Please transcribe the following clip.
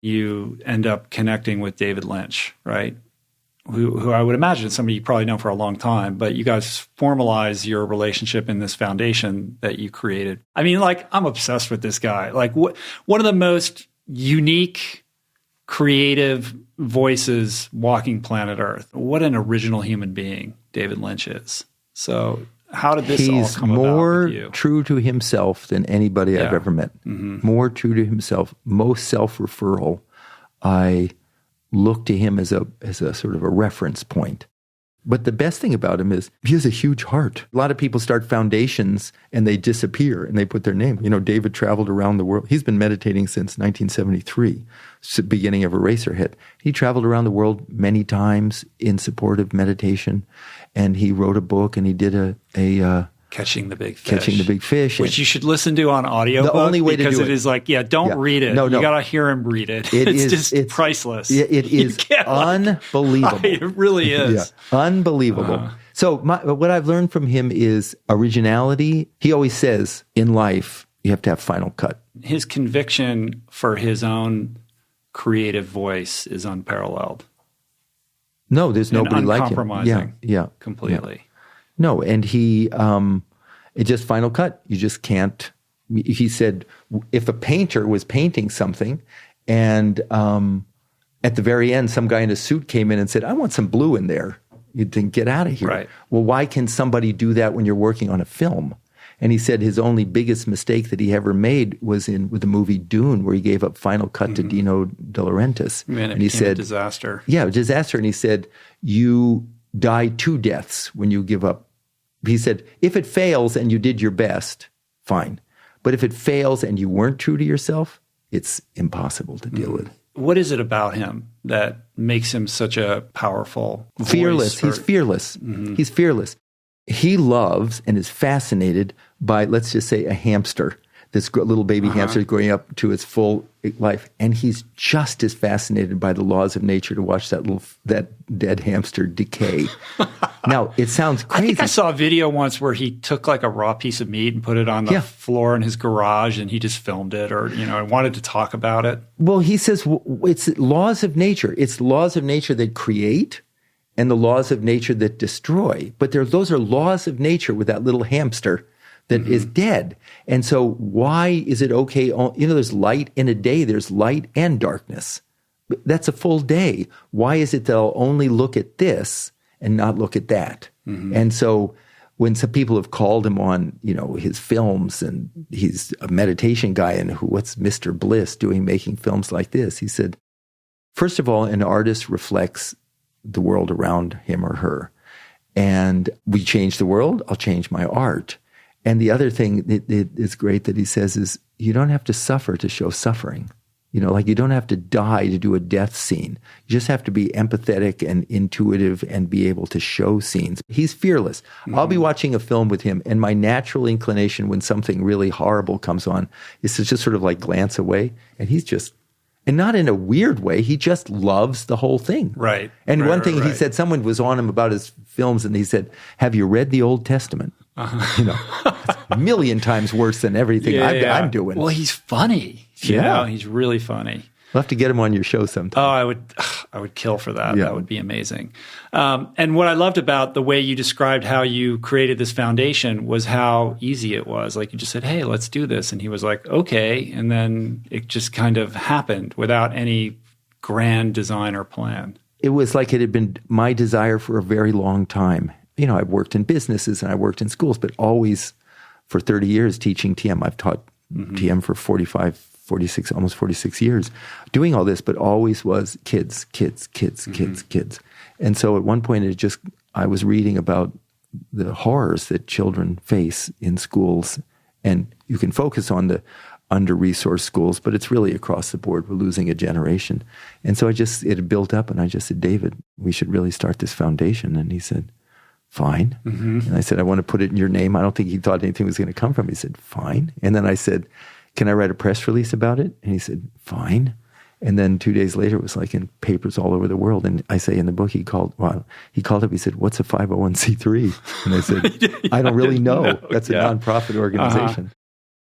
you end up connecting with David Lynch, right? Who I would imagine is somebody you probably know for a long time, but you guys formalize your relationship in this foundation that you created. I mean, like, I'm obsessed with this guy. Like, one of the most unique, creative voices walking planet Earth. What an original human being David Lynch is. So how did this all come about with you? He's more true to himself than anybody I've ever met. More true to himself, most self-referral. I look to him as a sort of a reference point. But the best thing about him is he has a huge heart. A lot of people start foundations and they disappear and they put their name. You know, David traveled around the world. He's been meditating since 1973, beginning of Eraserhead. He traveled around the world many times in support of meditation, and he wrote a book and he did a Catching the Big Fish. Catching the Big Fish. Which you should listen to on audiobook. The only way to do it. Because it is like, don't read it. No. You got to hear him read it. It's priceless. It is unbelievable. It really is. Yeah, unbelievable. So what I've learned from him is originality. He always says, in life, you have to have final cut. His conviction for his own creative voice is unparalleled. No, there's nobody like him. Uncompromising. Yeah. Completely. Yeah. No, and he, it just final cut. You just can't. He said, if a painter was painting something and at the very end, some guy in a suit came in and said, I want some blue in there. You'd think, get out of here. Right. Well, why can somebody do that when you're working on a film? And he said his only biggest mistake that he ever made was with the movie Dune, where he gave up final cut to Dino De Laurentiis. And he said, a disaster. Yeah, a disaster. And he said, you die two deaths when you give up. He said, if it fails and you did your best, fine. But if it fails and you weren't true to yourself, it's impossible to deal with. What is it about him that makes him such a powerful voice? Fearless. He's fearless. He's fearless. He loves and is fascinated by, let's just say, a hamster. This little baby hamster is growing up to its full life, and he's just as fascinated by the laws of nature to watch that dead hamster decay. Now, it sounds crazy. I think I saw a video once where he took like a raw piece of meat and put it on the floor in his garage, and he just filmed it, or wanted to talk about it. Well, he says it's laws of nature. It's laws of nature that create, and the laws of nature that destroy. But those are laws of nature with that little hamster that is dead. And so why is it okay? There's light in a day. There's light and darkness. That's a full day. Why is it they'll only look at this and not look at that? And so when some people have called him on, his films, and he's a meditation guy, and what's Mr. Bliss doing making films like this? He said, first of all, an artist reflects the world around him or her. And we change the world, I'll change my art. And the other thing that is great that he says is, you don't have to suffer to show suffering. You don't have to die to do a death scene. You just have to be empathetic and intuitive and be able to show scenes. He's fearless. I'll be watching a film with him, and my natural inclination when something really horrible comes on is to just sort of like glance away. And he's just, and not in a weird way, he just loves the whole thing. Right. And one thing he said, someone was on him about his films, and he said, have you read the Old Testament? It's a million times worse than everything I'm doing. Well, he's funny. He's really funny. We'll have to get him on your show sometime. Oh, I would kill for that. Yeah. That would be amazing. And what I loved about the way you described how you created this foundation was how easy it was. Like, you just said, hey, let's do this. And he was like, okay. And then it just kind of happened without any grand design or plan. It was like it had been my desire for a very long time. I've worked in businesses and I worked in schools, but always for 30 years teaching TM. I've taught TM for 46, almost 46 years, doing all this, but always was kids. And so at one point I was reading about the horrors that children face in schools, and you can focus on the under-resourced schools, but it's really across the board. We're losing a generation. And so it had built up, and I just said, David, we should really start this foundation. And he said, fine. And I said, I want to put it in your name. I don't think he thought anything was going to come from it. He said, fine. And then I said, can I write a press release about it? And he said, fine. And then 2 days later, it was like in papers all over the world. And I say in the book, he called up, he said, what's a 501c3? And I said, I don't really know. That's a nonprofit organization.